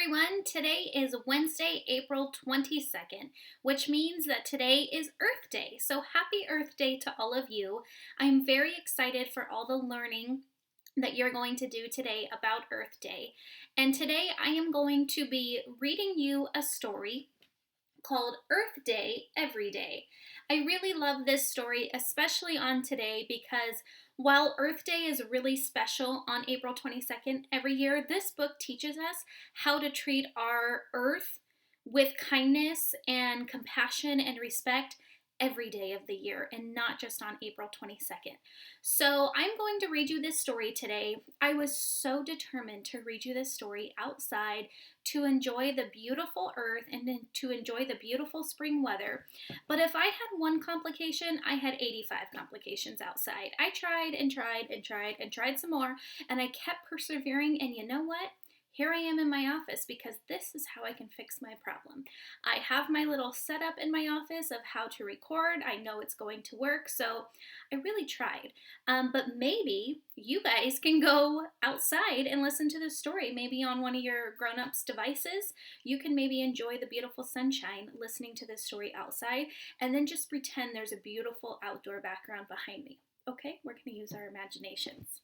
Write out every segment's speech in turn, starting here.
everyone. Today is Wednesday, April 22nd, which means that today is Earth Day. So happy Earth Day to all of you. I'm very excited for all the learning that you're going to do today about Earth Day. And today I am going to be reading you a story called Earth Day Every Day. I really love this story, especially on today, because while Earth Day is really special on April 22nd every year, this book teaches us how to treat our Earth with kindness and compassion and respect every day of the year and not just on April 22nd. So I'm going to read you this story today. I was so determined to read you this story outside to enjoy the beautiful earth and to enjoy the beautiful spring weather. But if I had one complication, I had 85 complications outside. I tried and tried and tried and tried some more, and I kept persevering, and you know what? Here I am in my office because this is how I can fix my problem. I have my little setup in my office of how to record. I know it's going to work, so I really tried. But maybe you guys can go outside and listen to this story, maybe on one of your grown-ups' devices. You can maybe enjoy the beautiful sunshine listening to this story outside, and then just pretend there's a beautiful outdoor background behind me. Okay, we're going to use our imaginations.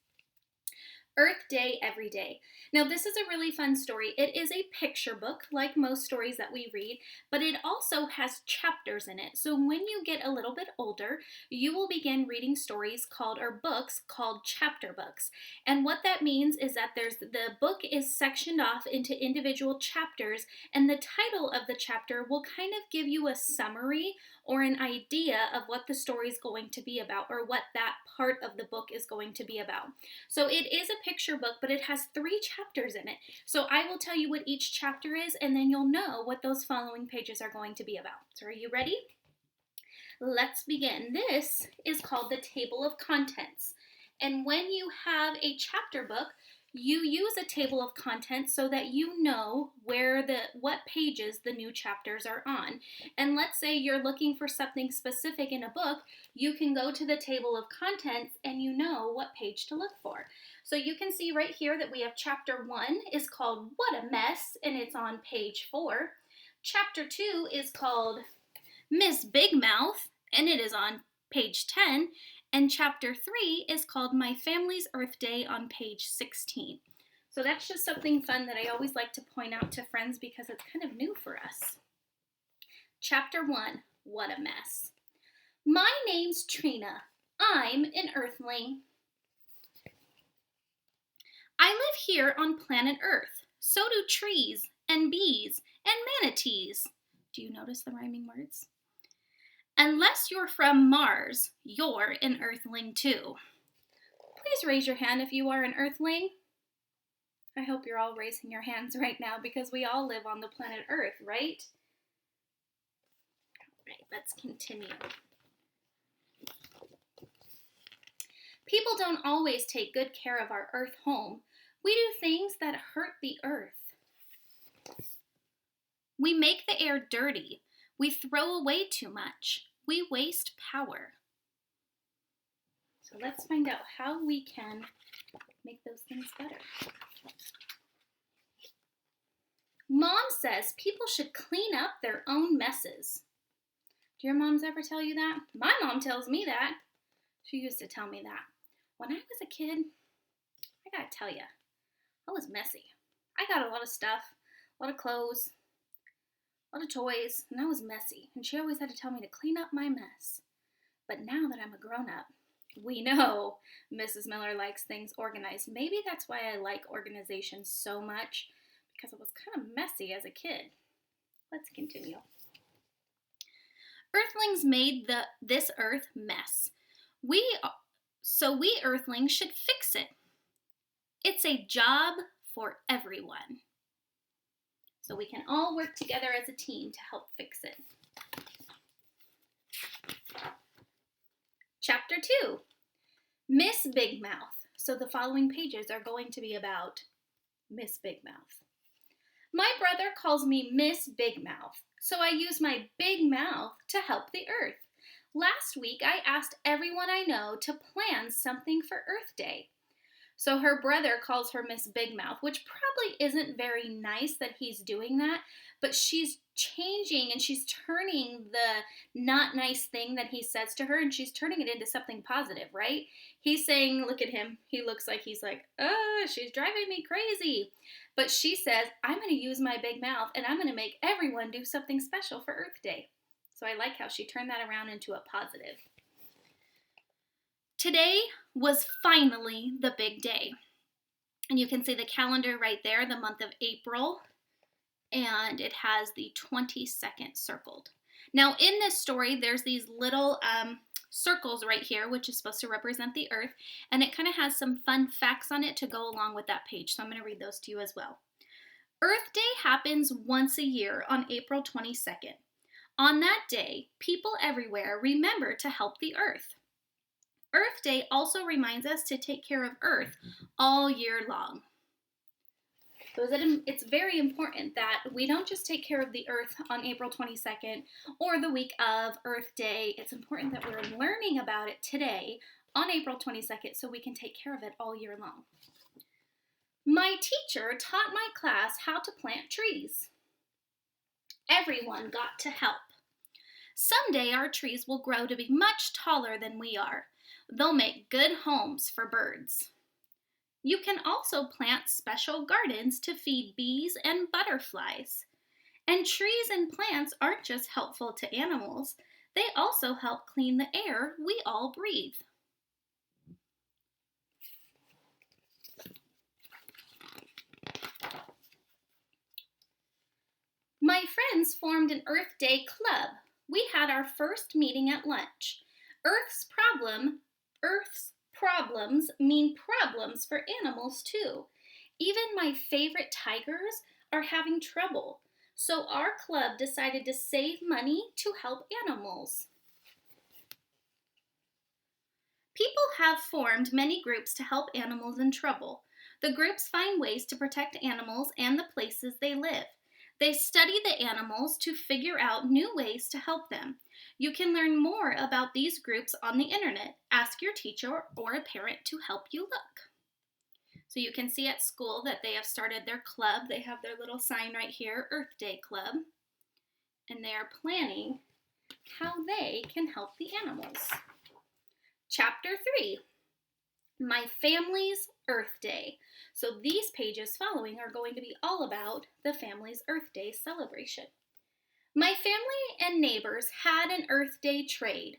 Earth Day Every Day. Now, this is a really fun story. It is a picture book, like most stories that we read, but it also has chapters in it. So when you get a little bit older, you will begin reading stories called, or books called chapter books. And what that means is that the book is sectioned off into individual chapters, and the title of the chapter will kind of give you a summary or an idea of what the story is going to be about, or what that part of the book is going to be about. So it is a picture book, but it has 3 chapters in it. So I will tell you what each chapter is, and then you'll know what those following pages are going to be about. So are you ready? Let's begin. This is called the table of contents. And when you have a chapter book, you use a table of contents so that you know what pages the new chapters are on. And let's say you're looking for something specific in a book, you can go to the table of contents and you know what page to look for. So you can see right here that we have chapter 1 is called What a Mess, and it's on page 4. Chapter 2 is called Miss Bigmouth, and it is on page 10. And chapter 3 is called My Family's Earth Day on page 16. So that's just something fun that I always like to point out to friends because it's kind of new for us. Chapter 1, What a Mess. My name's Trina. I'm an Earthling. I live here on planet Earth. So do trees and bees and manatees. Do you notice the rhyming words? Unless you're from Mars, you're an Earthling too. Please raise your hand if you are an Earthling. I hope you're all raising your hands right now because we all live on the planet Earth, right? All right, let's continue. People don't always take good care of our Earth home. We do things that hurt the Earth. We make the air dirty. We throw away too much. We waste power. So let's find out how we can make those things better. Mom says people should clean up their own messes. Do your moms ever tell you that? My mom tells me that. She used to tell me that. When I was a kid, I gotta tell you, I was messy. I got a lot of stuff, a lot of clothes, a lot of toys, and I was messy, and she always had to tell me to clean up my mess. But now that I'm a grown-up, we know Mrs. Miller likes things organized. Maybe that's why I like organization so much, because it was kind of messy as a kid. Let's continue. Earthlings made this earth mess. So we Earthlings should fix it. It's a job for everyone. So we can all work together as a team to help fix it. Chapter 2, Miss Bigmouth. So the following pages are going to be about Miss Bigmouth. My brother calls me Miss Bigmouth, so I use my big mouth to help the Earth. Last week I asked everyone I know to plan something for Earth Day. So her brother calls her Miss Bigmouth, which probably isn't very nice that he's doing that, but she's changing and she's turning the not nice thing that he says to her and she's turning it into something positive, right? He's saying, look at him. He looks like he's like, oh, she's driving me crazy. But she says, I'm going to use my big mouth and I'm going to make everyone do something special for Earth Day. So I like how she turned that around into a positive. Today was finally the big day. And you can see the calendar right there, the month of April, and it has the 22nd circled. Now in this story, there's these little circles right here, which is supposed to represent the earth, and it kind of has some fun facts on it to go along with that page, so I'm going to read those to you as well. Earth Day happens once a year on April 22nd. On that day, people everywhere remember to help the earth. Earth Day also reminds us to take care of Earth all year long. So it's very important that we don't just take care of the Earth on April 22nd or the week of Earth Day. It's important that we're learning about it today on April 22nd so we can take care of it all year long. My teacher taught my class how to plant trees. Everyone got to help. Someday our trees will grow to be much taller than we are. They'll make good homes for birds. You can also plant special gardens to feed bees and butterflies. And trees and plants aren't just helpful to animals, they also help clean the air we all breathe. My friends formed an Earth Day club. We had our first meeting at lunch. Earth's problems mean problems for animals too. Even my favorite tigers are having trouble. So our club decided to save money to help animals. People have formed many groups to help animals in trouble. The groups find ways to protect animals and the places they live. They study the animals to figure out new ways to help them. You can learn more about these groups on the internet. Ask your teacher or a parent to help you look. So you can see at school that they have started their club. They have their little sign right here, Earth Day Club. And they are planning how they can help the animals. Chapter 3, My Family's Earth Day. So these pages following are going to be all about the family's Earth Day celebration. My family and neighbors had an Earth Day trade.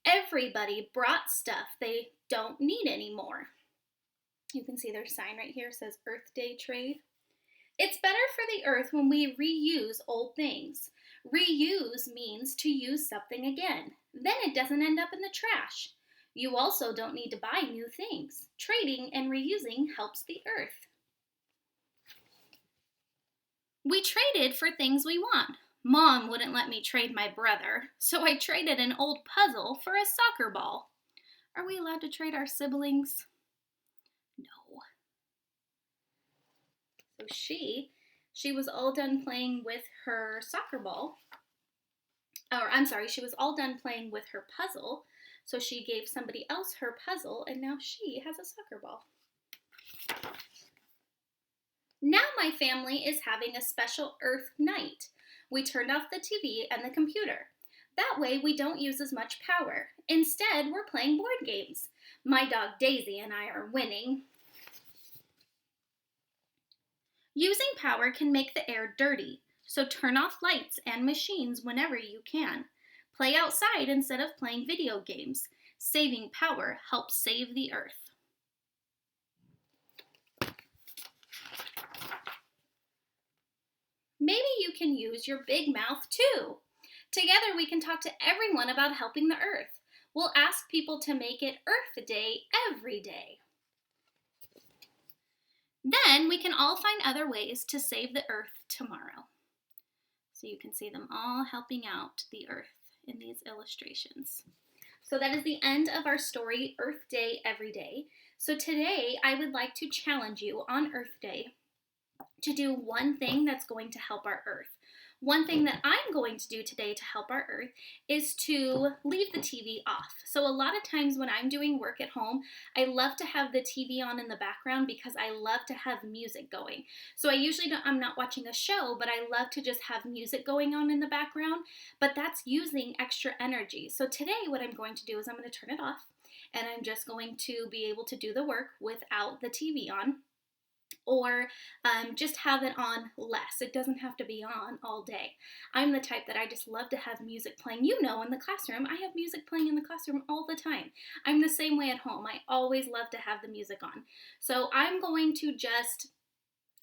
Everybody brought stuff they don't need anymore. You can see their sign right here says Earth Day trade. It's better for the earth when we reuse old things. Reuse means to use something again. Then it doesn't end up in the trash. You also don't need to buy new things. Trading and reusing helps the earth. We traded for things we want. Mom wouldn't let me trade my brother, so I traded an old puzzle for a soccer ball. Are we allowed to trade our siblings? No. So she was all done playing with her soccer ball. She was all done playing with her puzzle. So she gave somebody else her puzzle, and now she has a soccer ball. Now my family is having a special Earth night. We turned off the TV and the computer. That way we don't use as much power. Instead, we're playing board games. My dog Daisy and I are winning. Using power can make the air dirty, so turn off lights and machines whenever you can. Play outside instead of playing video games. Saving power helps save the earth. Maybe you can use your big mouth too. Together we can talk to everyone about helping the earth. We'll ask people to make it Earth Day every day. Then we can all find other ways to save the earth tomorrow. So you can see them all helping out the earth in these illustrations. So that is the end of our story, Earth Day Every Day. So today I would like to challenge you on Earth Day to do one thing that's going to help our earth. One thing that I'm going to do today to help our earth is to leave the TV off. So, a lot of times when I'm doing work at home, I love to have the TV on in the background because I love to have music going. So, I usually don't, I'm not watching a show, but I love to just have music going on in the background, but that's using extra energy. So, today, what I'm going to do is I'm going to turn it off and I'm just going to be able to do the work without the TV on, or just have it on less. It doesn't have to be on all day. I'm the type that I just love to have music playing. You know, in the classroom, I have music playing in the classroom all the time. I'm the same way at home. I always love to have the music on. So I'm going to just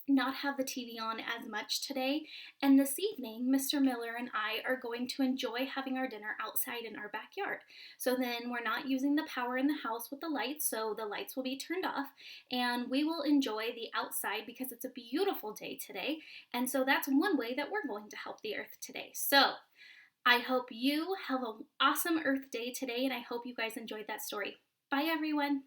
not have the TV on as much today. And this evening, Mr. Miller and I are going to enjoy having our dinner outside in our backyard. So then we're not using the power in the house with the lights, so the lights will be turned off, and we will enjoy the outside because it's a beautiful day today. And so that's one way that we're going to help the earth today. So I hope you have an awesome Earth Day today, and I hope you guys enjoyed that story. Bye, everyone.